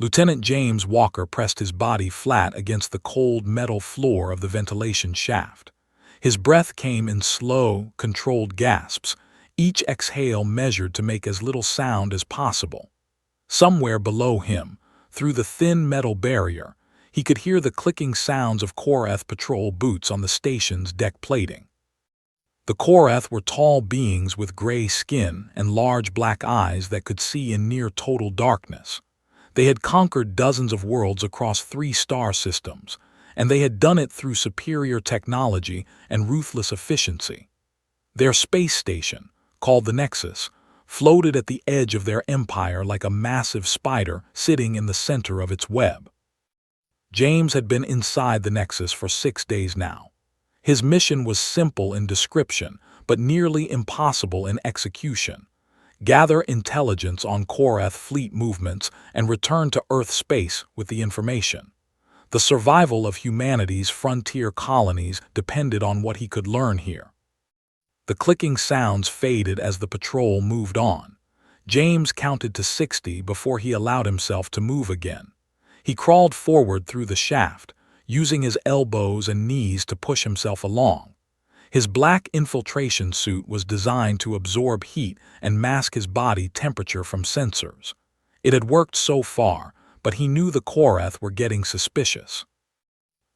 Lieutenant James Walker pressed his body flat against the cold metal floor of the ventilation shaft. His breath came in slow, controlled gasps, each exhale measured to make as little sound as possible. Somewhere below him, through the thin metal barrier, he could hear the clicking sounds of Korath patrol boots on the station's deck plating. The Korath were tall beings with gray skin and large black eyes that could see in near total darkness. They had conquered dozens of worlds across 3 star systems, and they had done it through superior technology and ruthless efficiency. Their space station, called the Nexus, floated at the edge of their empire like a massive spider sitting in the center of its web. James had been inside the Nexus for 6 days now. His mission was simple in description, but nearly impossible in execution. Gather intelligence on Korath fleet movements and return to Earth space with the information. The survival of humanity's frontier colonies depended on what he could learn here. The clicking sounds faded as the patrol moved on. James counted to 60 before he allowed himself to move again. He crawled forward through the shaft, using his elbows and knees to push himself along. His black infiltration suit was designed to absorb heat and mask his body temperature from sensors. It had worked so far, but he knew the Korath were getting suspicious.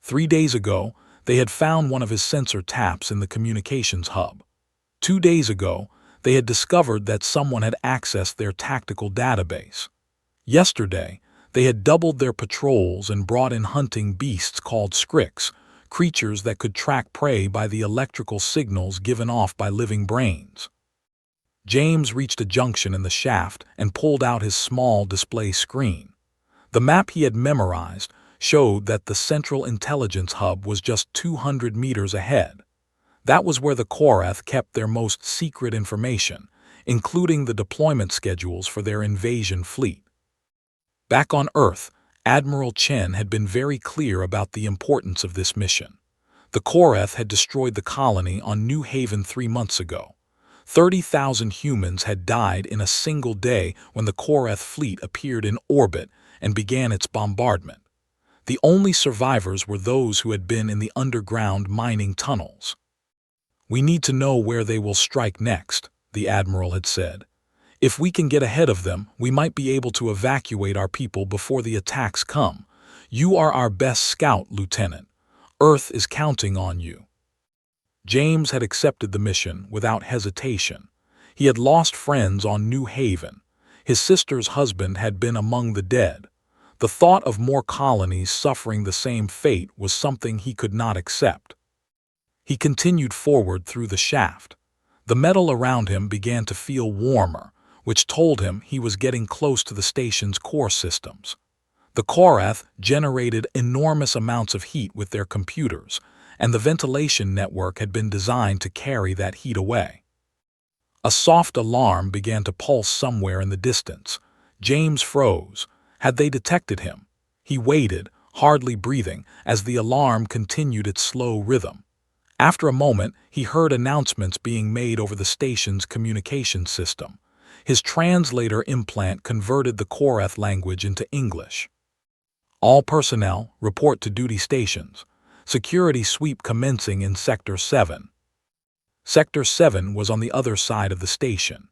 3 days ago, they had found one of his sensor taps in the communications hub. 2 days ago, they had discovered that someone had accessed their tactical database. Yesterday, they had doubled their patrols and brought in hunting beasts called scriks, creatures that could track prey by the electrical signals given off by living brains. James reached a junction in the shaft and pulled out his small display screen. The map he had memorized showed that the central intelligence hub was just 200 meters ahead. That was where the Korath kept their most secret information, including the deployment schedules for their invasion fleet. Back on Earth, Admiral Chen had been very clear about the importance of this mission. The Korath had destroyed the colony on New Haven 3 months ago. 30,000 humans had died in a single day when the Korath fleet appeared in orbit and began its bombardment. The only survivors were those who had been in the underground mining tunnels. "We need to know where they will strike next," the Admiral had said. "If we can get ahead of them, we might be able to evacuate our people before the attacks come. You are our best scout, Lieutenant. Earth is counting on you." James had accepted the mission without hesitation. He had lost friends on New Haven. His sister's husband had been among the dead. The thought of more colonies suffering the same fate was something he could not accept. He continued forward through the shaft. The metal around him began to feel warmer, which told him he was getting close to the station's core systems. The Korath generated enormous amounts of heat with their computers, and the ventilation network had been designed to carry that heat away. A soft alarm began to pulse somewhere in the distance. James froze. Had they detected him? He waited, hardly breathing, as the alarm continued its slow rhythm. After a moment, he heard announcements being made over the station's communication system. His translator implant converted the Korath language into English. "All personnel, report to duty stations. Security sweep commencing in Sector 7. Sector 7 was on the other side of the station.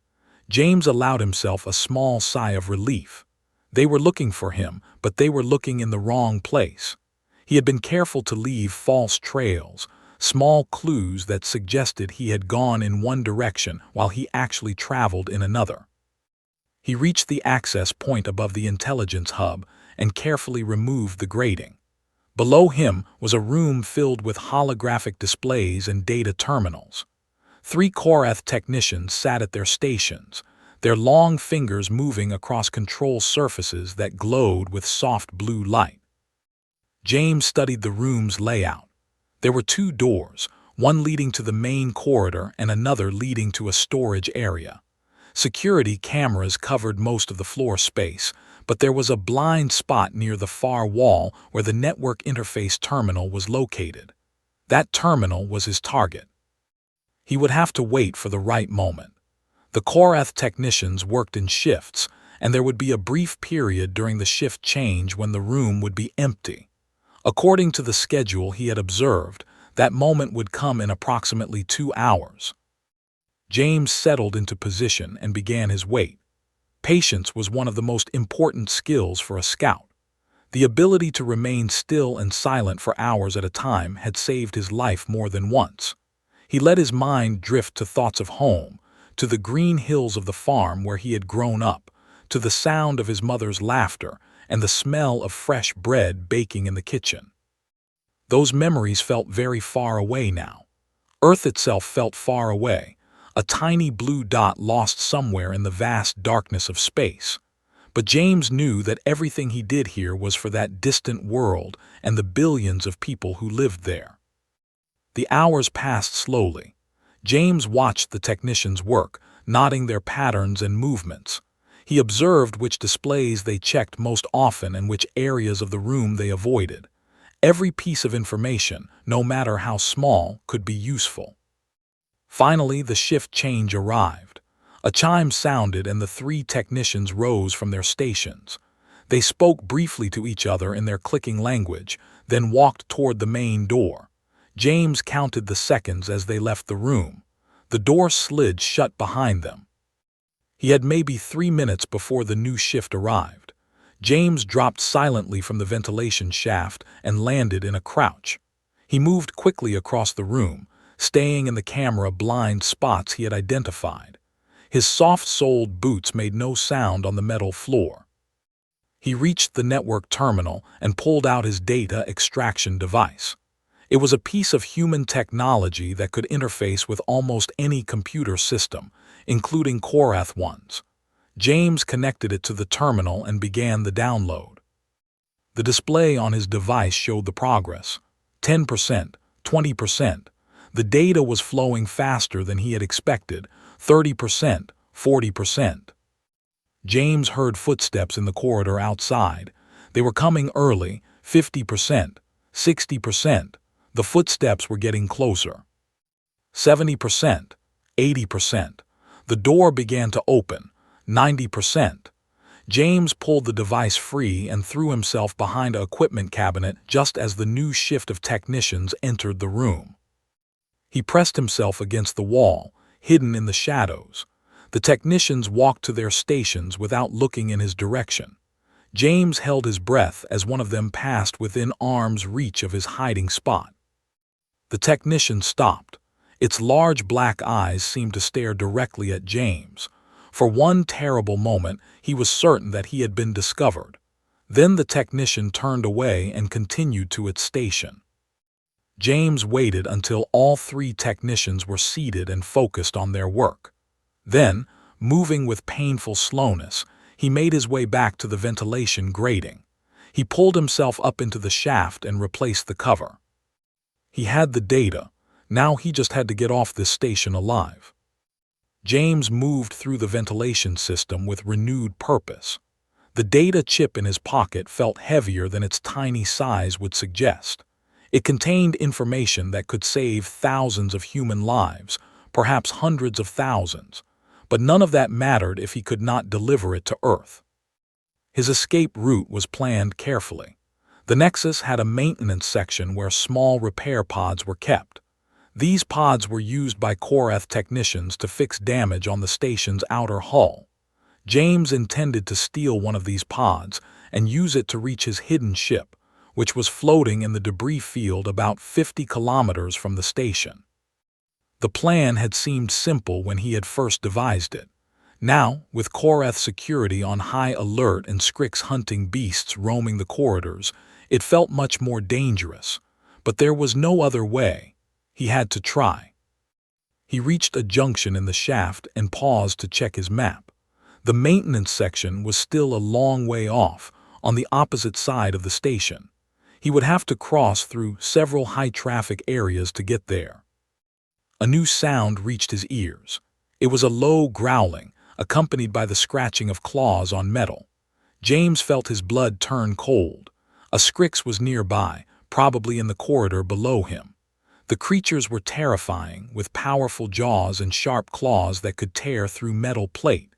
James allowed himself a small sigh of relief. They were looking for him, but they were looking in the wrong place. He had been careful to leave false trails, small clues that suggested he had gone in one direction while he actually traveled in another. He reached the access point above the intelligence hub and carefully removed the grating. Below him was a room filled with holographic displays and data terminals. 3 Korath technicians sat at their stations, their long fingers moving across control surfaces that glowed with soft blue light. James studied the room's layout. There were 2 doors, one leading to the main corridor and another leading to a storage area. Security cameras covered most of the floor space, but there was a blind spot near the far wall where the network interface terminal was located. That terminal was his target. He would have to wait for the right moment. The Korath technicians worked in shifts, and there would be a brief period during the shift change when the room would be empty. According to the schedule he had observed, that moment would come in approximately 2 hours. James settled into position and began his wait. Patience was one of the most important skills for a scout. The ability to remain still and silent for hours at a time had saved his life more than once. He let his mind drift to thoughts of home, to the green hills of the farm where he had grown up, to the sound of his mother's laughter and the smell of fresh bread baking in the kitchen. Those memories felt very far away now. Earth itself felt far away, a tiny blue dot lost somewhere in the vast darkness of space. But James knew that everything he did here was for that distant world and the billions of people who lived there. The hours passed slowly. James watched the technicians work, noting their patterns and movements. He observed which displays they checked most often and which areas of the room they avoided. Every piece of information, no matter how small, could be useful. Finally, the shift change arrived. A chime sounded and the 3 technicians rose from their stations. They spoke briefly to each other in their clicking language, then walked toward the main door. James counted the seconds as they left the room. The door slid shut behind them. He had maybe 3 minutes before the new shift arrived. James dropped silently from the ventilation shaft and landed in a crouch. He moved quickly across the room, staying in the camera blind spots he had identified. His soft-soled boots made no sound on the metal floor. He reached the network terminal and pulled out his data extraction device. It was a piece of human technology that could interface with almost any computer system, including Korath ones. James connected it to the terminal and began the download. The display on his device showed the progress. 10%, 20%. The data was flowing faster than he had expected. 30%, 40%. James heard footsteps in the corridor outside. They were coming early, 50%, 60%. The footsteps were getting closer. 70%, 80%. The door began to open. 90%. James pulled the device free and threw himself behind an equipment cabinet just as the new shift of technicians entered the room. He pressed himself against the wall, hidden in the shadows. The technicians walked to their stations without looking in his direction. James held his breath as one of them passed within arm's reach of his hiding spot. The technician stopped. Its large black eyes seemed to stare directly at James. For one terrible moment, he was certain that he had been discovered. Then the technician turned away and continued to its station. James waited until all 3 technicians were seated and focused on their work. Then, moving with painful slowness, he made his way back to the ventilation grating. He pulled himself up into the shaft and replaced the cover. He had the data. Now he just had to get off this station alive. James moved through the ventilation system with renewed purpose. The data chip in his pocket felt heavier than its tiny size would suggest. It contained information that could save thousands of human lives, perhaps hundreds of thousands. But none of that mattered if he could not deliver it to Earth. His escape route was planned carefully. The Nexus had a maintenance section where small repair pods were kept. These pods were used by Korath technicians to fix damage on the station's outer hull. James intended to steal one of these pods and use it to reach his hidden ship, which was floating in the debris field about 50 kilometers from the station. The plan had seemed simple when he had first devised it. Now, with Korath security on high alert and Strix hunting beasts roaming the corridors, it felt much more dangerous. But there was no other way. He had to try. He reached a junction in the shaft and paused to check his map. The maintenance section was still a long way off, on the opposite side of the station. He would have to cross through several high-traffic areas to get there. A new sound reached his ears. It was a low growling, accompanied by the scratching of claws on metal. James felt his blood turn cold. A Strix was nearby, probably in the corridor below him. The creatures were terrifying, with powerful jaws and sharp claws that could tear through metal plate.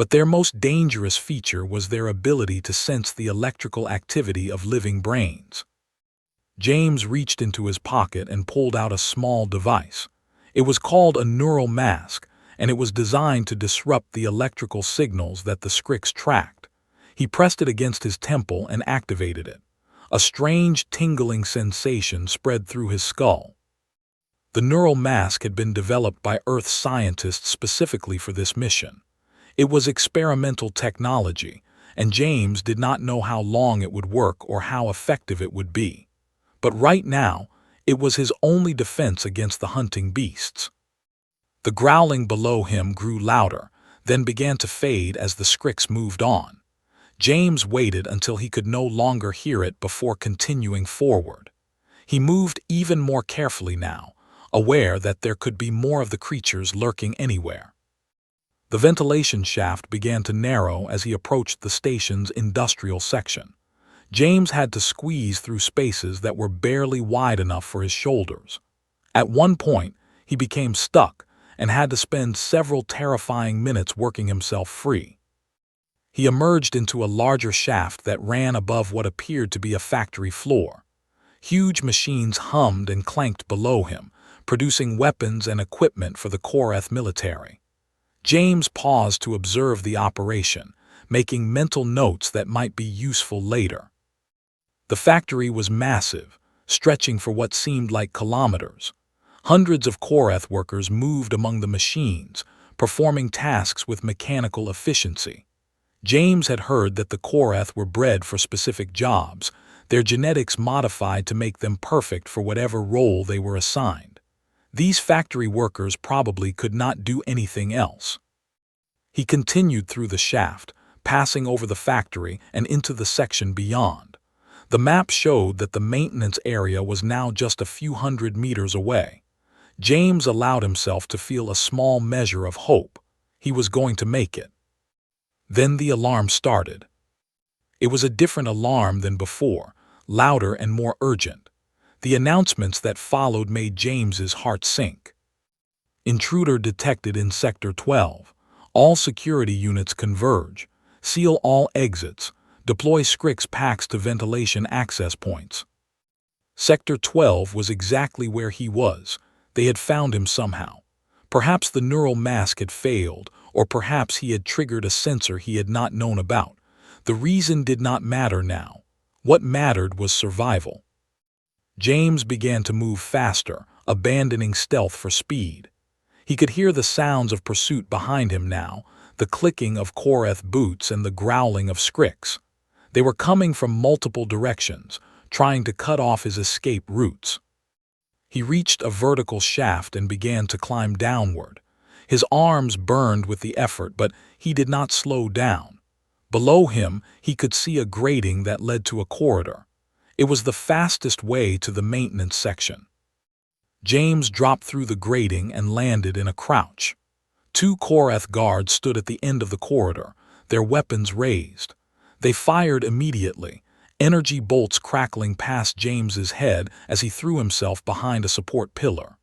But their most dangerous feature was their ability to sense the electrical activity of living brains. James reached into his pocket and pulled out a small device. It was called a neural mask, and it was designed to disrupt the electrical signals that the Scrix tracked. He pressed it against his temple and activated it. A strange tingling sensation spread through his skull. The neural mask had been developed by Earth scientists specifically for this mission. It was experimental technology, and James did not know how long it would work or how effective it would be. But right now, it was his only defense against the hunting beasts. The growling below him grew louder, then began to fade as the Scrix moved on. James waited until he could no longer hear it before continuing forward. He moved even more carefully now, aware that there could be more of the creatures lurking anywhere. The ventilation shaft began to narrow as he approached the station's industrial section. James had to squeeze through spaces that were barely wide enough for his shoulders. At one point, he became stuck and had to spend several terrifying minutes working himself free. He emerged into a larger shaft that ran above what appeared to be a factory floor. Huge machines hummed and clanked below him, producing weapons and equipment for the Koreth military. James paused to observe the operation, making mental notes that might be useful later. The factory was massive, stretching for what seemed like kilometers. Hundreds of Koreth workers moved among the machines, performing tasks with mechanical efficiency. James had heard that the Koreth were bred for specific jobs, their genetics modified to make them perfect for whatever role they were assigned. These factory workers probably could not do anything else. He continued through the shaft, passing over the factory and into the section beyond. The map showed that the maintenance area was now just a few hundred meters away. James allowed himself to feel a small measure of hope. He was going to make it. Then the alarm started. It was a different alarm than before, louder and more urgent. The announcements that followed made James's heart sink. Intruder detected in Sector 12. All security units converge. Seal all exits. Deploy Scrix packs to ventilation access points. Sector 12 was exactly where he was. They had found him somehow. Perhaps the neural mask had failed, or perhaps he had triggered a sensor he had not known about. The reason did not matter now. What mattered was survival. James began to move faster, abandoning stealth for speed. He could hear the sounds of pursuit behind him now, the clicking of Koreth boots and the growling of Scrix. They were coming from multiple directions, trying to cut off his escape routes. He reached a vertical shaft and began to climb downward. His arms burned with the effort, but he did not slow down. Below him, he could see a grating that led to a corridor. It was the fastest way to the maintenance section. James dropped through the grating and landed in a crouch. Two Koreth guards stood at the end of the corridor, their weapons raised. They fired immediately, energy bolts crackling past James's head as he threw himself behind a support pillar.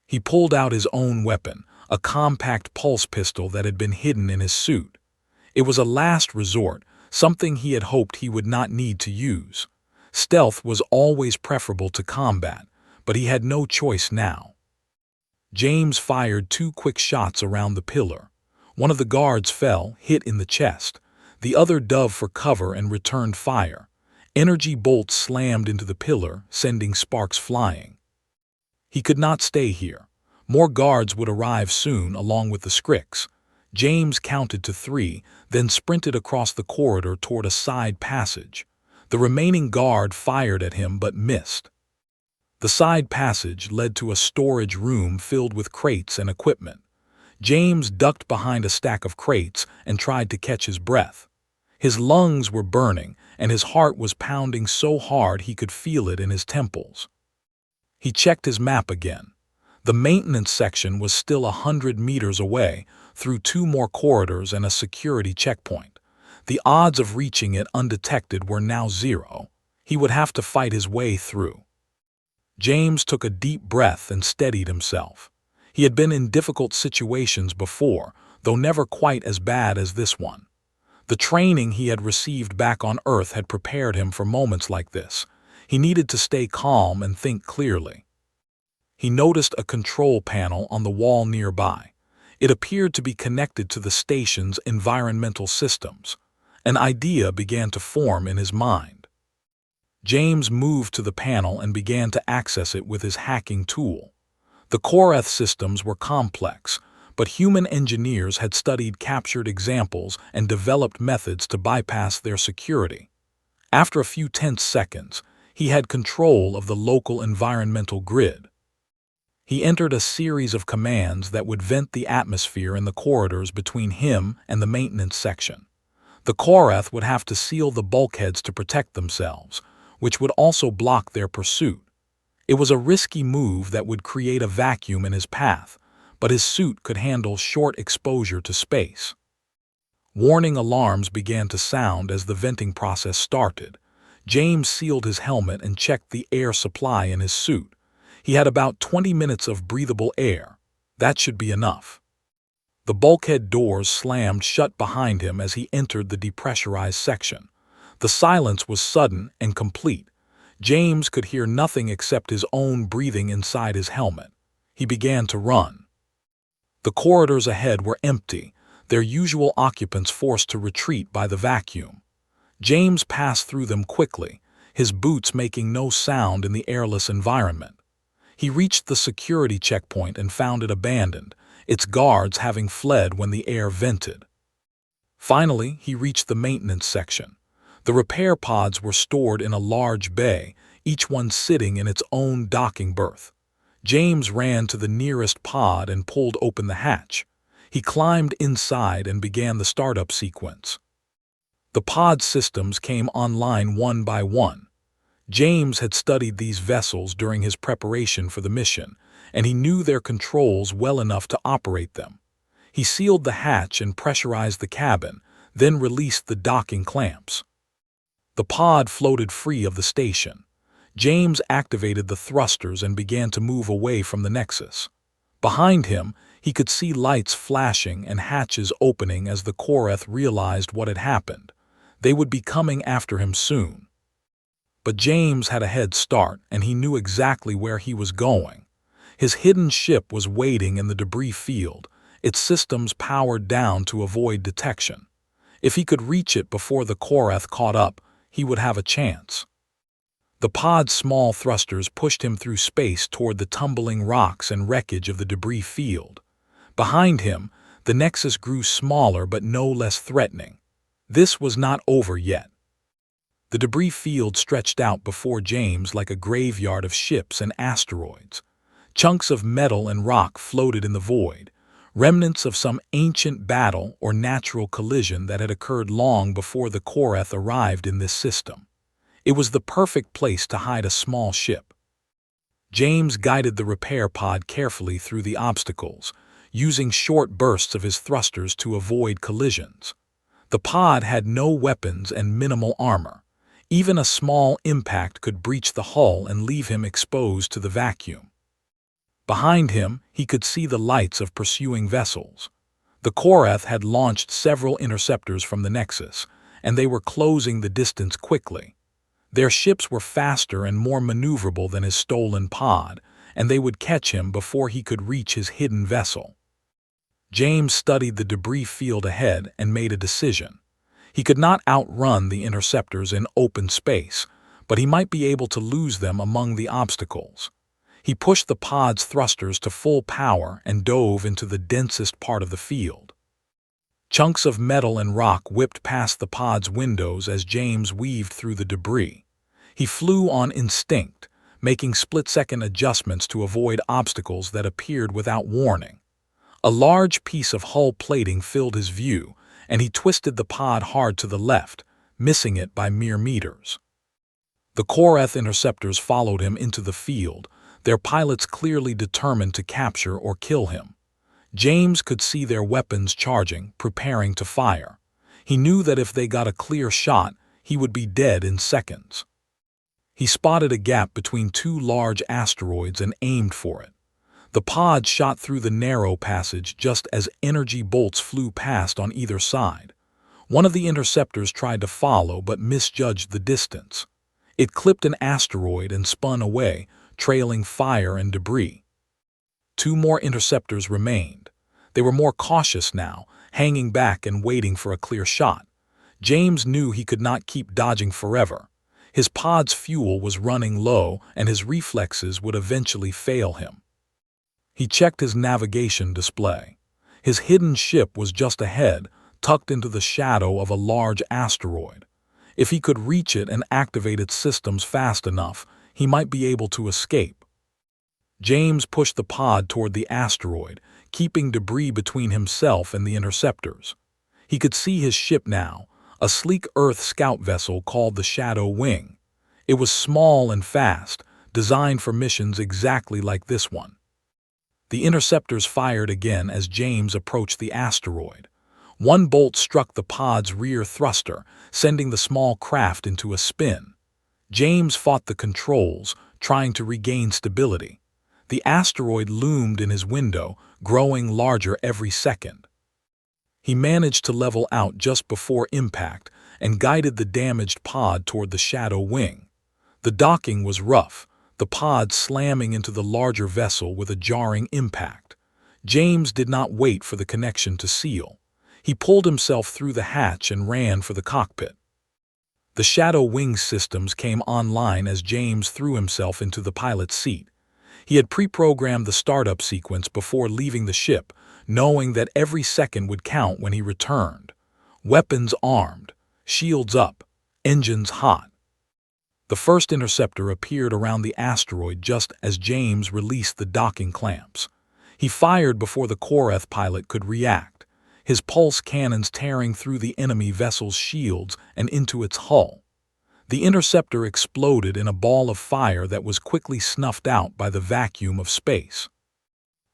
He pulled out his own weapon, a compact pulse pistol that had been hidden in his suit. It was a last resort, something he had hoped he would not need to use. Stealth was always preferable to combat, but he had no choice now. James fired two quick shots around the pillar. One of the guards fell, hit in the chest. The other dove for cover and returned fire. Energy bolts slammed into the pillar, sending sparks flying. He could not stay here. More guards would arrive soon, along with the Scrix. James counted to 3, then sprinted across the corridor toward a side passage. The remaining guard fired at him but missed. The side passage led to a storage room filled with crates and equipment. James ducked behind a stack of crates and tried to catch his breath. His lungs were burning, and his heart was pounding so hard he could feel it in his temples. He checked his map again. The maintenance section was still 100 meters away, through 2 more corridors and a security checkpoint. The odds of reaching it undetected were now 0. He would have to fight his way through. James took a deep breath and steadied himself. He had been in difficult situations before, though never quite as bad as this one. The training he had received back on Earth had prepared him for moments like this. He needed to stay calm and think clearly. He noticed a control panel on the wall nearby. It appeared to be connected to the station's environmental systems. An idea began to form in his mind. James moved to the panel and began to access it with his hacking tool. The Korath systems were complex, but human engineers had studied captured examples and developed methods to bypass their security. After a few tense seconds, he had control of the local environmental grid. He entered a series of commands that would vent the atmosphere in the corridors between him and the maintenance section. The Korath would have to seal the bulkheads to protect themselves, which would also block their pursuit. It was a risky move that would create a vacuum in his path, but his suit could handle short exposure to space. Warning alarms began to sound as the venting process started. James sealed his helmet and checked the air supply in his suit. He had about 20 minutes of breathable air. That should be enough. The bulkhead doors slammed shut behind him as he entered the depressurized section. The silence was sudden and complete. James could hear nothing except his own breathing inside his helmet. He began to run. The corridors ahead were empty, their usual occupants forced to retreat by the vacuum. James passed through them quickly, his boots making no sound in the airless environment. He reached the security checkpoint and found it abandoned, its guards having fled when the air vented. Finally, he reached the maintenance section. The repair pods were stored in a large bay, each one sitting in its own docking berth. James ran to the nearest pod and pulled open the hatch. He climbed inside and began the startup sequence. The pod systems came online one by one. James had studied these vessels during his preparation for the mission, and he knew their controls well enough to operate them. He sealed the hatch and pressurized the cabin, then released the docking clamps. The pod floated free of the station. James activated the thrusters and began to move away from the Nexus. Behind him, he could see lights flashing and hatches opening as the Korath realized what had happened. They would be coming after him soon. But James had a head start, and he knew exactly where he was going. His hidden ship was waiting in the debris field, its systems powered down to avoid detection. If he could reach it before the Korath caught up, he would have a chance. The pod's small thrusters pushed him through space toward the tumbling rocks and wreckage of the debris field. Behind him, the Nexus grew smaller but no less threatening. This was not over yet. The debris field stretched out before James like a graveyard of ships and asteroids. Chunks of metal and rock floated in the void, remnants of some ancient battle or natural collision that had occurred long before the Korath arrived in this system. It was the perfect place to hide a small ship. James guided the repair pod carefully through the obstacles, using short bursts of his thrusters to avoid collisions. The pod had no weapons and minimal armor. Even a small impact could breach the hull and leave him exposed to the vacuum. Behind him, he could see the lights of pursuing vessels. The Korath had launched several interceptors from the Nexus, and they were closing the distance quickly. Their ships were faster and more maneuverable than his stolen pod, and they would catch him before he could reach his hidden vessel. James studied the debris field ahead and made a decision. He could not outrun the interceptors in open space, but he might be able to lose them among the obstacles. He pushed the pod's thrusters to full power and dove into the densest part of the field. Chunks of metal and rock whipped past the pod's windows as James weaved through the debris. He flew on instinct, making split-second adjustments to avoid obstacles that appeared without warning. A large piece of hull plating filled his view, and he twisted the pod hard to the left, missing it by mere meters. The Korath interceptors followed him into the field, their pilots clearly determined to capture or kill him. James could see their weapons charging, preparing to fire. He knew that if they got a clear shot, he would be dead in seconds. He spotted a gap between two large asteroids and aimed for it. The pod shot through the narrow passage just as energy bolts flew past on either side. One of the interceptors tried to follow but misjudged the distance. It clipped an asteroid and spun away, trailing fire and debris. Two more interceptors remained. They were more cautious now, hanging back and waiting for a clear shot. James knew he could not keep dodging forever. His pod's fuel was running low, and his reflexes would eventually fail him. He checked his navigation display. His hidden ship was just ahead, tucked into the shadow of a large asteroid. If he could reach it and activate its systems fast enough, he might be able to escape. James pushed the pod toward the asteroid, keeping debris between himself and the interceptors. He could see his ship now, a sleek Earth scout vessel called the Shadow Wing. It was small and fast, designed for missions exactly like this one. The interceptors fired again as James approached the asteroid. One bolt struck the pod's rear thruster, sending the small craft into a spin. James fought the controls, trying to regain stability. The asteroid loomed in his window, growing larger every second. He managed to level out just before impact and guided the damaged pod toward the Shadow Wing. The docking was rough, the pod slamming into the larger vessel with a jarring impact. James did not wait for the connection to seal. He pulled himself through the hatch and ran for the cockpit. The Shadow Wing systems came online as James threw himself into the pilot's seat. He had pre-programmed the startup sequence before leaving the ship, knowing that every second would count when he returned. Weapons armed, shields up, engines hot. The first interceptor appeared around the asteroid just as James released the docking clamps. He fired before the Korath pilot could react, his pulse cannons tearing through the enemy vessel's shields and into its hull. The interceptor exploded in a ball of fire that was quickly snuffed out by the vacuum of space.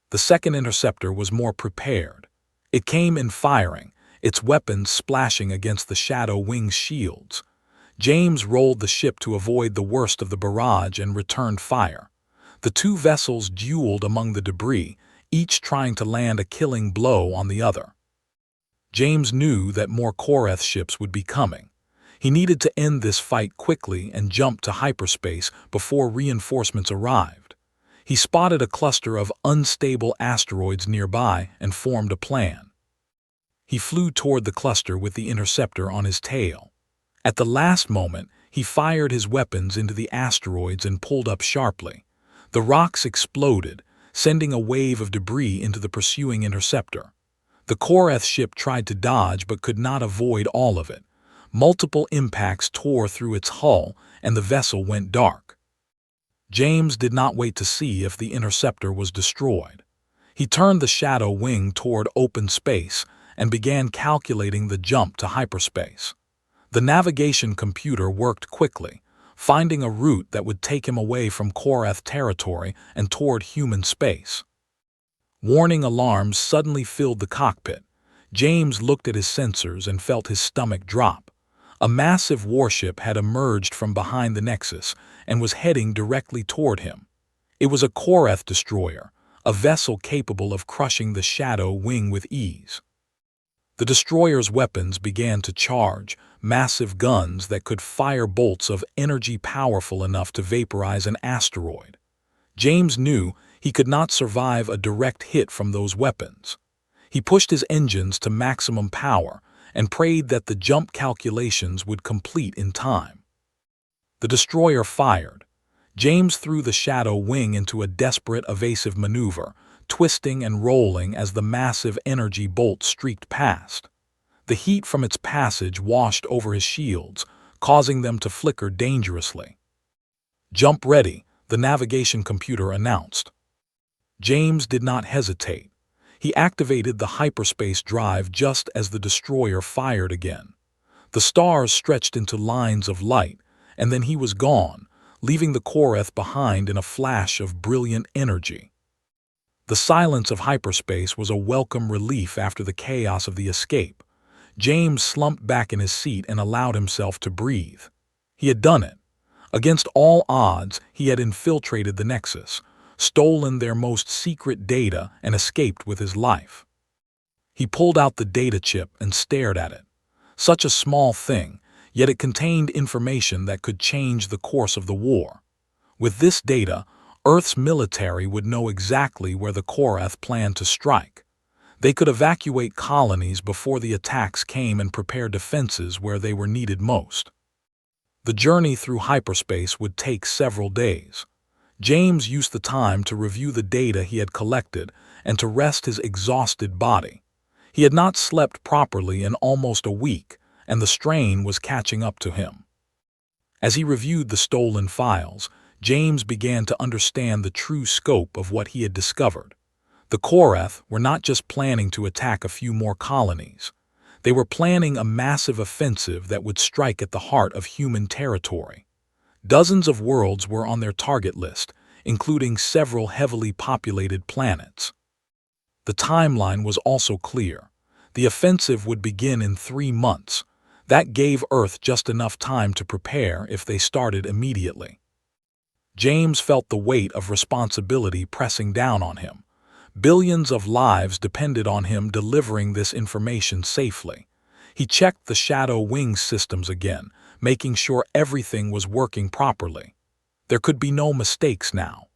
The second interceptor was more prepared. It came in firing, its weapons splashing against the Shadow Wing's shields. James rolled the ship to avoid the worst of the barrage and returned fire. The two vessels dueled among the debris, each trying to land a killing blow on the other. James knew that more Korath ships would be coming. He needed to end this fight quickly and jump to hyperspace before reinforcements arrived. He spotted a cluster of unstable asteroids nearby and formed a plan. He flew toward the cluster with the interceptor on his tail. At the last moment, he fired his weapons into the asteroids and pulled up sharply. The rocks exploded, sending a wave of debris into the pursuing interceptor. The Korath ship tried to dodge but could not avoid all of it. Multiple impacts tore through its hull, and the vessel went dark. James did not wait to see if the interceptor was destroyed. He turned the Shadow Wing toward open space and began calculating the jump to hyperspace. The navigation computer worked quickly, finding a route that would take him away from Korath territory and toward human space. Warning alarms suddenly filled the cockpit. James looked at his sensors and felt his stomach drop. A massive warship had emerged from behind the Nexus and was heading directly toward him. It was a Korath destroyer, a vessel capable of crushing the Shadow Wing with ease. The destroyer's weapons began to charge, massive guns that could fire bolts of energy powerful enough to vaporize an asteroid. James knew he could not survive a direct hit from those weapons. He pushed his engines to maximum power and prayed that the jump calculations would complete in time. The destroyer fired. James threw the Shadow Wing into a desperate evasive maneuver, twisting and rolling as the massive energy bolt streaked past. The heat from its passage washed over his shields, causing them to flicker dangerously. "Jump ready," the navigation computer announced. James did not hesitate. He activated the hyperspace drive just as the destroyer fired again. The stars stretched into lines of light, and then he was gone, leaving the Korath behind in a flash of brilliant energy. The silence of hyperspace was a welcome relief after the chaos of the escape. James slumped back in his seat and allowed himself to breathe. He had done it. Against all odds, he had infiltrated the Nexus. stolen their most secret data, and escaped with his life. He pulled out the data chip and stared at it. Such a small thing, yet it contained information that could change the course of the war. With this data, Earth's military would know exactly where the Korath planned to strike. They could evacuate colonies before the attacks came and prepare defenses where they were needed most. The journey through hyperspace would take several days. James used the time to review the data he had collected and to rest his exhausted body. He had not slept properly in almost a week, and the strain was catching up to him. As he reviewed the stolen files, James began to understand the true scope of what he had discovered. The Korath were not just planning to attack a few more colonies. They were planning a massive offensive that would strike at the heart of human territory. Dozens of worlds were on their target list, including several heavily populated planets. The timeline was also clear. The offensive would begin in 3 months. That gave Earth just enough time to prepare if they started immediately. James felt the weight of responsibility pressing down on him. Billions of lives depended on him delivering this information safely. He checked the Shadow Wing systems again, making sure everything was working properly. There could be no mistakes now.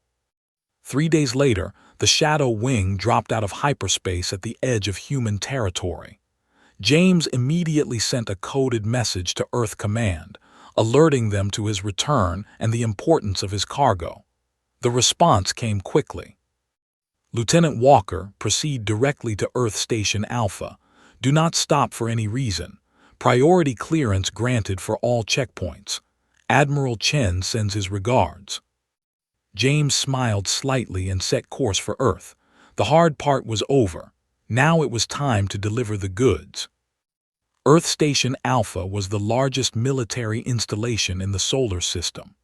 3 days later, the Shadow Wing dropped out of hyperspace at the edge of human territory. James immediately sent a coded message to Earth Command, alerting them to his return and the importance of his cargo. The response came quickly. Lieutenant Walker, proceed directly to Earth Station Alpha. Do not stop for any reason. Priority clearance granted for all checkpoints. Admiral Chen sends his regards. James smiled slightly and set course for Earth. The hard part was over. Now it was time to deliver the goods. Earth Station Alpha was the largest military installation in the solar system.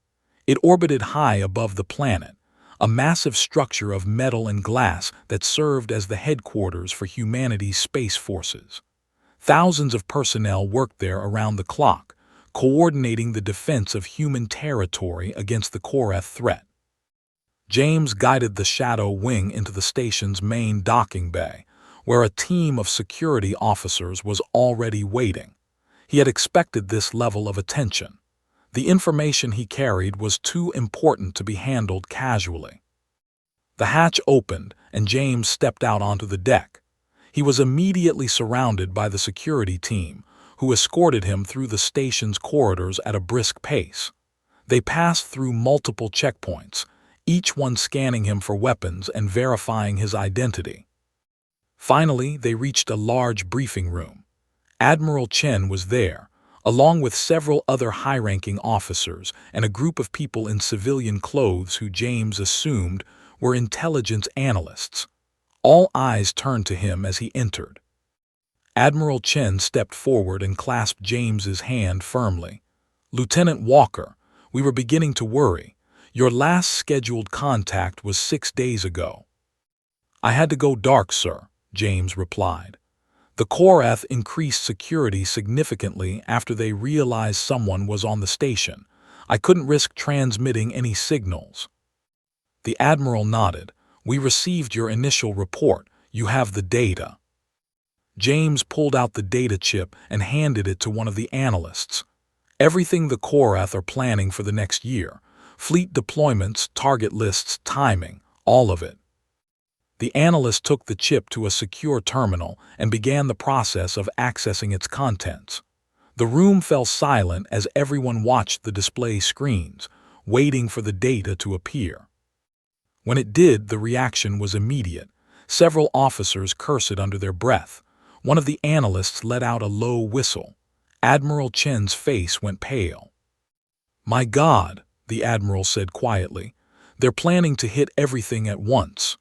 It orbited high above the planet, a massive structure of metal and glass that served as the headquarters for humanity's space forces. Thousands of personnel worked there around the clock, coordinating the defense of human territory against the Korath threat. James guided the Shadow Wing into the station's main docking bay, where a team of security officers was already waiting. He had expected this level of attention. The information he carried was too important to be handled casually. The hatch opened, and James stepped out onto the deck. He was immediately surrounded by the security team, who escorted him through the station's corridors at a brisk pace. They passed through multiple checkpoints, each one scanning him for weapons and verifying his identity. Finally, they reached a large briefing room. Admiral Chen was there, along with several other high-ranking officers and a group of people in civilian clothes who James assumed were intelligence analysts. All eyes turned to him as he entered. Admiral Chen stepped forward and clasped James's hand firmly. "Lieutenant Walker, we were beginning to worry. Your last scheduled contact was 6 days ago." "I had to go dark, sir," James replied. "The Korath increased security significantly after they realized someone was on the station. I couldn't risk transmitting any signals." The Admiral nodded. "We received your initial report. You have the data." James pulled out the data chip and handed it to one of the analysts. "Everything the Korath are planning for the next year. Fleet deployments, target lists, timing, all of it." The analyst took the chip to a secure terminal and began the process of accessing its contents. The room fell silent as everyone watched the display screens, waiting for the data to appear. When it did, the reaction was immediate. Several officers cursed under their breath. One of the analysts let out a low whistle. Admiral Chen's face went pale. "My God," the Admiral said quietly, "they're planning to hit everything at once."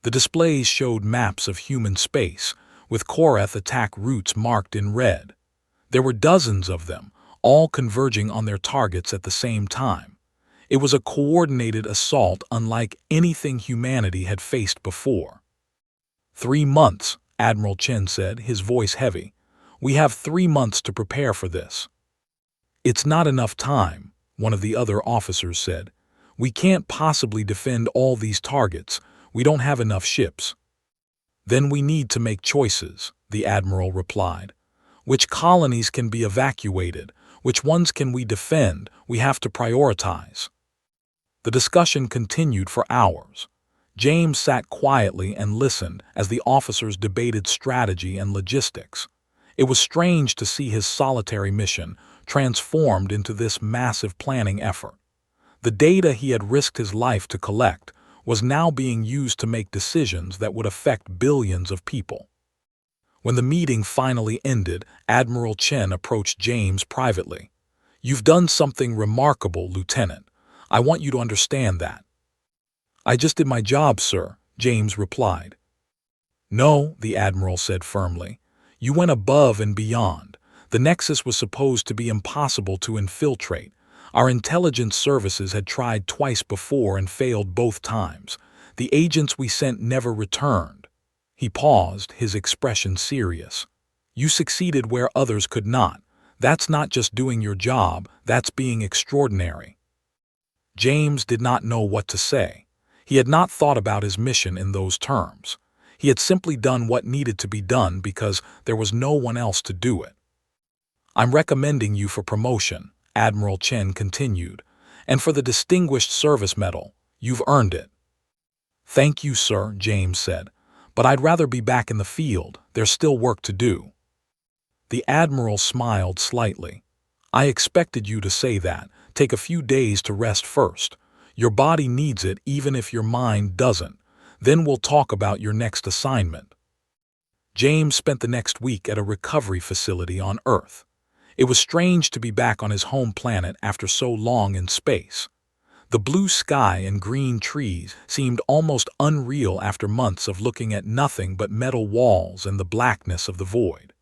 The displays showed maps of human space, with Korath attack routes marked in red. There were dozens of them, all converging on their targets at the same time. It was a coordinated assault unlike anything humanity had faced before. 3 months, Admiral Chen said, his voice heavy. "We have 3 months to prepare for this." "It's not enough time," one of the other officers said. We can't possibly defend all these targets. We don't have enough ships." "Then we need to make choices," the admiral replied. "Which colonies can be evacuated? Which ones can we defend? We have to prioritize." The discussion continued for hours. James sat quietly and listened as the officers debated strategy and logistics. It was strange to see his solitary mission transformed into this massive planning effort. The data he had risked his life to collect was now being used to make decisions that would affect billions of people. When the meeting finally ended, Admiral Chen approached James privately. "You've done something remarkable, Lieutenant. I want you to understand that." "I just did my job, sir," James replied. "No," the Admiral said firmly. "You went above and beyond. The Nexus was supposed to be impossible to infiltrate. Our intelligence services had tried twice before and failed both times. The agents we sent never returned." He paused, his expression serious. "You succeeded where others could not. That's not just doing your job, that's being extraordinary." James did not know what to say. He had not thought about his mission in those terms. He had simply done what needed to be done because there was no one else to do it. "I'm recommending you for promotion," Admiral Chen continued, "and for the Distinguished Service Medal. You've earned it." "Thank you, sir," James said, "but I'd rather be back in the field. There's still work to do." The Admiral smiled slightly. "I expected you to say that. Take a few days to rest first. Your body needs it even if your mind doesn't. Then we'll talk about your next assignment." James spent the next week at a recovery facility on Earth. It was strange to be back on his home planet after so long in space. The blue sky and green trees seemed almost unreal after months of looking at nothing but metal walls and the blackness of the void.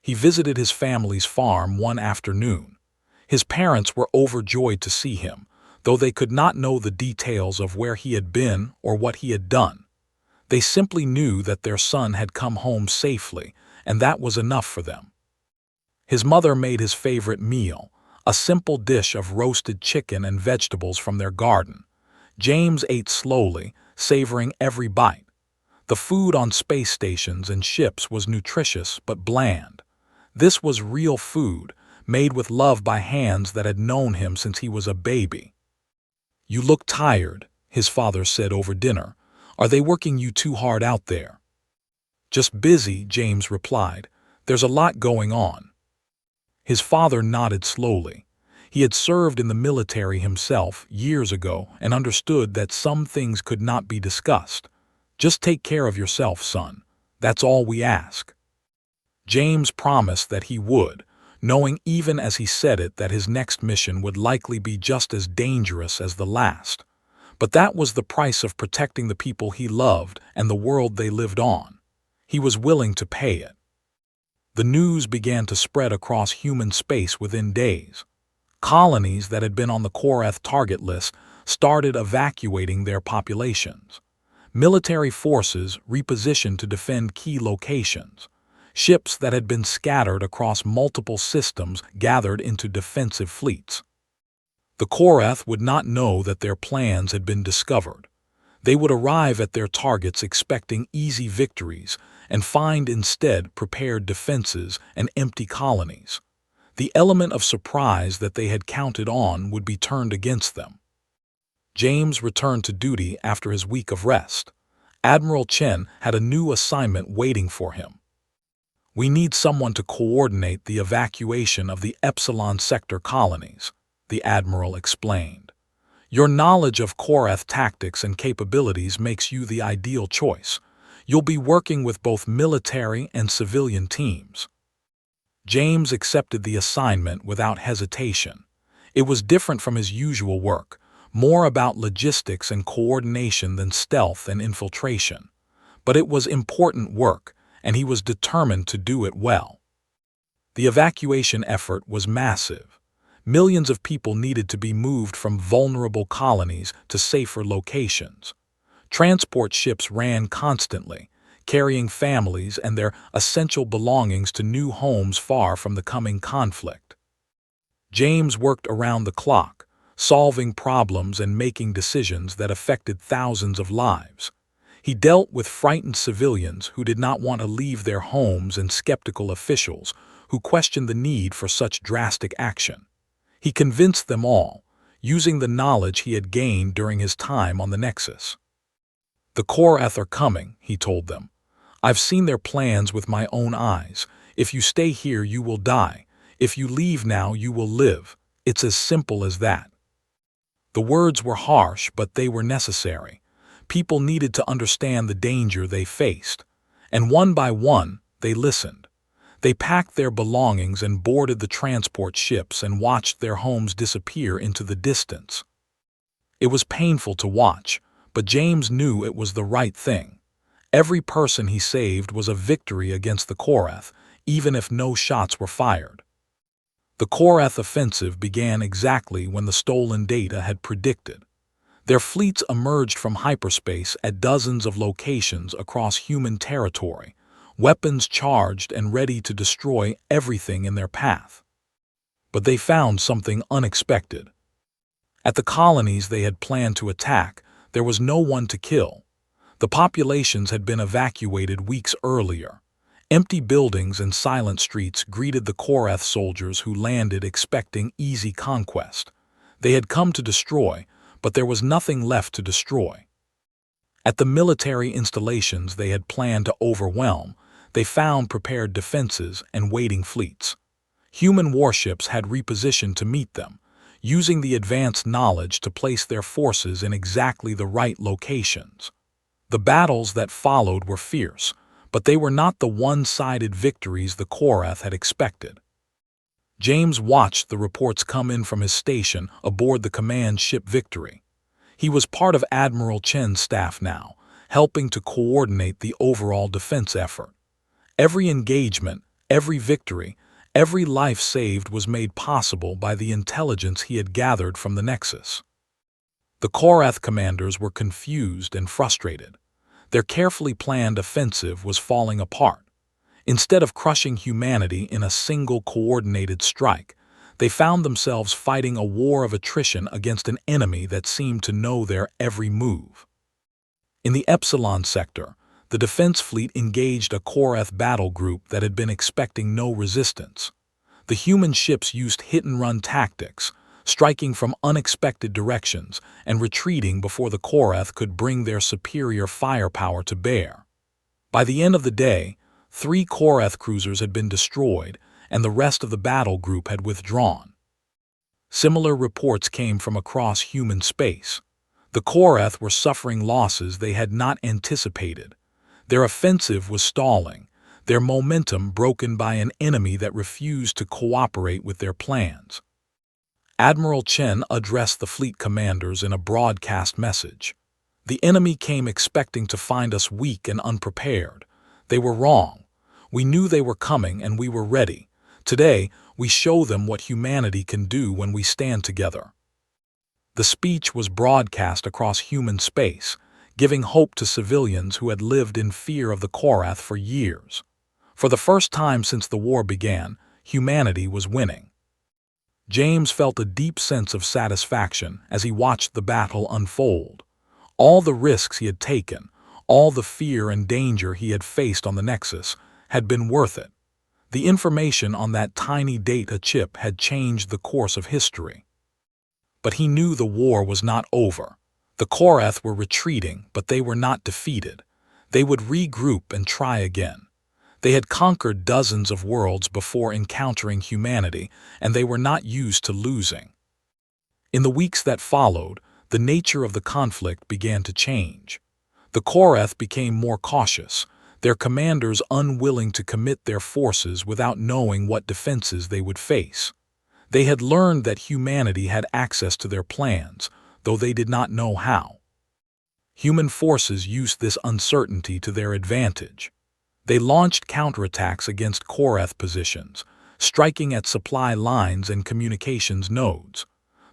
He visited his family's farm one afternoon. His parents were overjoyed to see him, though they could not know the details of where he had been or what he had done. They simply knew that their son had come home safely, and that was enough for them. His mother made his favorite meal, a simple dish of roasted chicken and vegetables from their garden. James ate slowly, savoring every bite. The food on space stations and ships was nutritious but bland. This was real food, made with love by hands that had known him since he was a baby. "You look tired," his father said over dinner. "Are they working you too hard out there?" "Just busy," James replied. "There's a lot going on." His father nodded slowly. He had served in the military himself years ago and understood that some things could not be discussed. "Just take care of yourself, son. That's all we ask." James promised that he would, knowing even as he said it that his next mission would likely be just as dangerous as the last. But that was the price of protecting the people he loved and the world they lived on. He was willing to pay it. The news began to spread across human space within days. Colonies that had been on the Korath target list started evacuating their populations. Military forces repositioned to defend key locations. Ships that had been scattered across multiple systems gathered into defensive fleets. The Korath would not know that their plans had been discovered. They would arrive at their targets expecting easy victories and find instead prepared defenses and empty colonies. The element of surprise that they had counted on would be turned against them. James returned to duty after his week of rest. Admiral Chen had a new assignment waiting for him. "We need someone to coordinate the evacuation of the Epsilon Sector colonies," the Admiral explained. "Your knowledge of Korath tactics and capabilities makes you the ideal choice. You'll be working with both military and civilian teams." James accepted the assignment without hesitation. It was different from his usual work, more about logistics and coordination than stealth and infiltration. But it was important work, and he was determined to do it well. The evacuation effort was massive. Millions of people needed to be moved from vulnerable colonies to safer locations. Transport ships ran constantly, carrying families and their essential belongings to new homes far from the coming conflict. James worked around the clock, solving problems and making decisions that affected thousands of lives. He dealt with frightened civilians who did not want to leave their homes and skeptical officials who questioned the need for such drastic action. He convinced them all, using the knowledge he had gained during his time on the Nexus. "The Korath are coming," he told them. "I've seen their plans with my own eyes. If you stay here, you will die. If you leave now, you will live. It's as simple as that." The words were harsh, but they were necessary. People needed to understand the danger they faced. And one by one, they listened. They packed their belongings and boarded the transport ships and watched their homes disappear into the distance. It was painful to watch, but James knew it was the right thing. Every person he saved was a victory against the Korath, even if no shots were fired. The Korath offensive began exactly when the stolen data had predicted. Their fleets emerged from hyperspace at dozens of locations across human territory, weapons charged and ready to destroy everything in their path. But they found something unexpected. At the colonies they had planned to attack, there was no one to kill. The populations had been evacuated weeks earlier. Empty buildings and silent streets greeted the Korath soldiers who landed expecting easy conquest. They had come to destroy, but there was nothing left to destroy. At the military installations they had planned to overwhelm, they found prepared defenses and waiting fleets. Human warships had repositioned to meet them, using the advanced knowledge to place their forces in exactly the right locations. The battles that followed were fierce, but they were not the one-sided victories the Korath had expected. James watched the reports come in from his station aboard the command ship Victory. He was part of Admiral Chen's staff now, helping to coordinate the overall defense effort. Every engagement, every victory, every life saved was made possible by the intelligence he had gathered from the Nexus. The Korath commanders were confused and frustrated. Their carefully planned offensive was falling apart. Instead of crushing humanity in a single coordinated strike, they found themselves fighting a war of attrition against an enemy that seemed to know their every move. In the Epsilon sector, the defense fleet engaged a Korath battle group that had been expecting no resistance. The human ships used hit-and-run tactics, striking from unexpected directions and retreating before the Korath could bring their superior firepower to bear. By the end of the day, 3 Korath cruisers had been destroyed, and the rest of the battle group had withdrawn. Similar reports came from across human space. The Korath were suffering losses they had not anticipated. Their offensive was stalling, their momentum broken by an enemy that refused to cooperate with their plans. Admiral Chen addressed the fleet commanders in a broadcast message. "The enemy came expecting to find us weak and unprepared. They were wrong. We knew they were coming and we were ready. Today, we show them what humanity can do when we stand together." The speech was broadcast across human space, giving hope to civilians who had lived in fear of the Korath for years. For the first time since the war began, humanity was winning. James felt a deep sense of satisfaction as he watched the battle unfold. All the risks he had taken, all the fear and danger he had faced on the Nexus, had been worth it. The information on that tiny data chip had changed the course of history. But he knew the war was not over. The Korath were retreating, but they were not defeated. They would regroup and try again. They had conquered dozens of worlds before encountering humanity, and they were not used to losing. In the weeks that followed, the nature of the conflict began to change. The Korath became more cautious, their commanders unwilling to commit their forces without knowing what defenses they would face. They had learned that humanity had access to their plans, though they did not know how. Human forces used this uncertainty to their advantage. They launched counterattacks against Korath positions, striking at supply lines and communications nodes.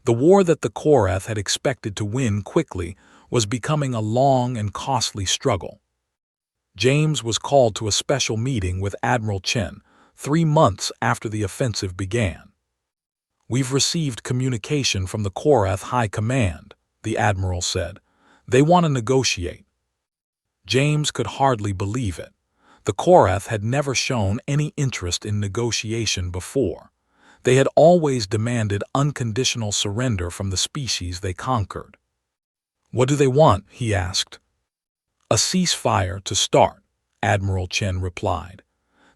The war that the Korath had expected to win quickly was becoming a long and costly struggle. James was called to a special meeting with Admiral Chen 3 months after the offensive began. "We've received communication from the Korath High Command," the admiral said. "They want to negotiate." James could hardly believe it. The Korath had never shown any interest in negotiation before. They had always demanded unconditional surrender from the species they conquered. "What do they want?" he asked. "A ceasefire to start," Admiral Chen replied.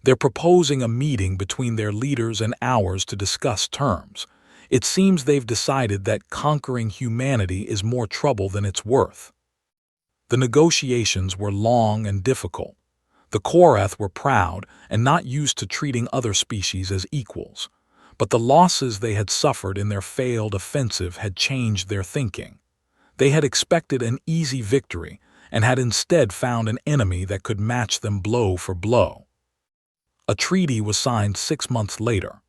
"They're proposing a meeting between their leaders and ours to discuss terms. It seems they've decided that conquering humanity is more trouble than it's worth." The negotiations were long and difficult. The Korath were proud and not used to treating other species as equals, but the losses they had suffered in their failed offensive had changed their thinking. They had expected an easy victory and had instead found an enemy that could match them blow for blow. A treaty was signed 6 months later.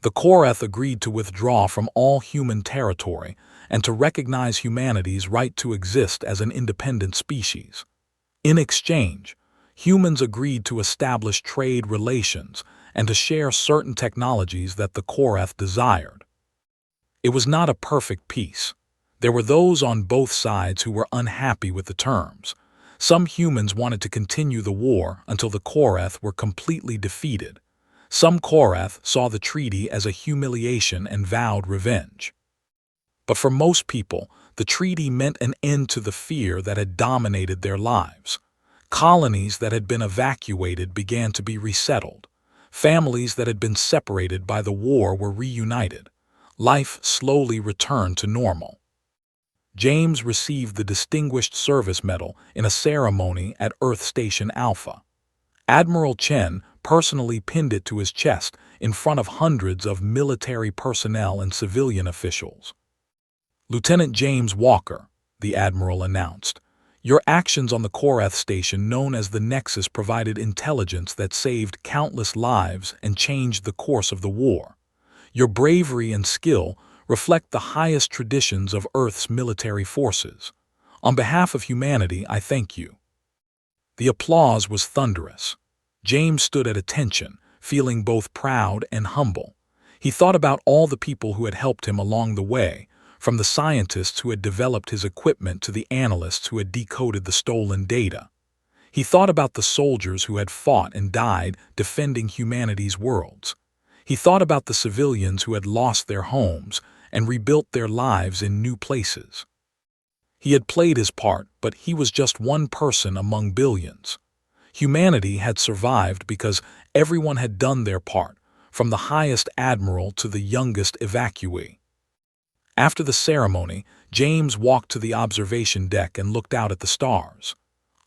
The Korath agreed to withdraw from all human territory and to recognize humanity's right to exist as an independent species. In exchange, humans agreed to establish trade relations and to share certain technologies that the Korath desired. It was not a perfect peace. There were those on both sides who were unhappy with the terms. Some humans wanted to continue the war until the Korath were completely defeated. Some Korath saw the treaty as a humiliation and vowed revenge. But for most people, the treaty meant an end to the fear that had dominated their lives. Colonies that had been evacuated began to be resettled. Families that had been separated by the war were reunited. Life slowly returned to normal. James received the Distinguished Service Medal in a ceremony at Earth Station Alpha. Admiral Chen personally pinned it to his chest in front of hundreds of military personnel and civilian officials. "Lieutenant James Walker," the admiral announced, "your actions on the Korath station known as the Nexus provided intelligence that saved countless lives and changed the course of the war. Your bravery and skill reflect the highest traditions of Earth's military forces. On behalf of humanity, I thank you." The applause was thunderous. James stood at attention, feeling both proud and humble. He thought about all the people who had helped him along the way, from the scientists who had developed his equipment to the analysts who had decoded the stolen data. He thought about the soldiers who had fought and died defending humanity's worlds. He thought about the civilians who had lost their homes and rebuilt their lives in new places. He had played his part, but he was just one person among billions. Humanity had survived because everyone had done their part, from the highest admiral to the youngest evacuee. After the ceremony, James walked to the observation deck and looked out at the stars.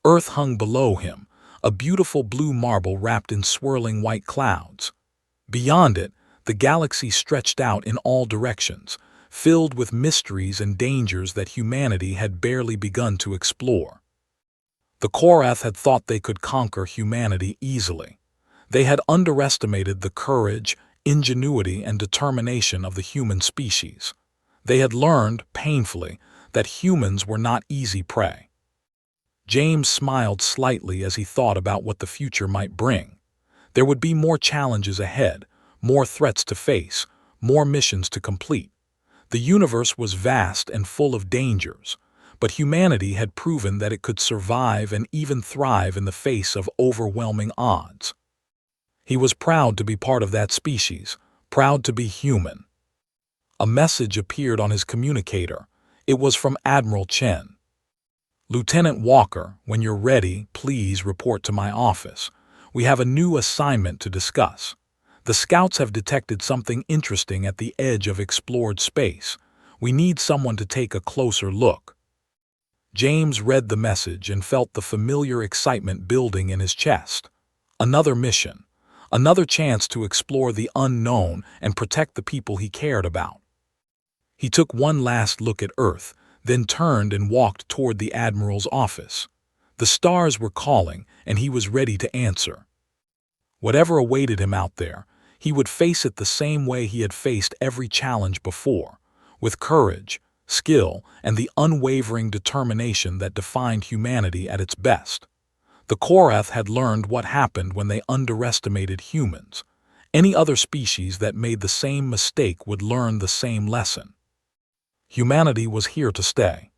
Earth hung below him, a beautiful blue marble wrapped in swirling white clouds. Beyond it, the galaxy stretched out in all directions, filled with mysteries and dangers that humanity had barely begun to explore. The Korath had thought they could conquer humanity easily. They had underestimated the courage, ingenuity, and determination of the human species. They had learned, painfully, that humans were not easy prey. James smiled slightly as he thought about what the future might bring. There would be more challenges ahead, more threats to face, more missions to complete. The universe was vast and full of dangers, but humanity had proven that it could survive and even thrive in the face of overwhelming odds. He was proud to be part of that species, proud to be human. A message appeared on his communicator. It was from Admiral Chen. "Lieutenant Walker, when you're ready, please report to my office. We have a new assignment to discuss. The scouts have detected something interesting at the edge of explored space. We need someone to take a closer look." James read the message and felt the familiar excitement building in his chest. Another mission, another chance to explore the unknown and protect the people he cared about. He took one last look at Earth, then turned and walked toward the Admiral's office. The stars were calling, and he was ready to answer. Whatever awaited him out there, he would face it the same way he had faced every challenge before, with courage, skill, and the unwavering determination that defined humanity at its best. The Korath had learned what happened when they underestimated humans. Any other species that made the same mistake would learn the same lesson. Humanity was here to stay.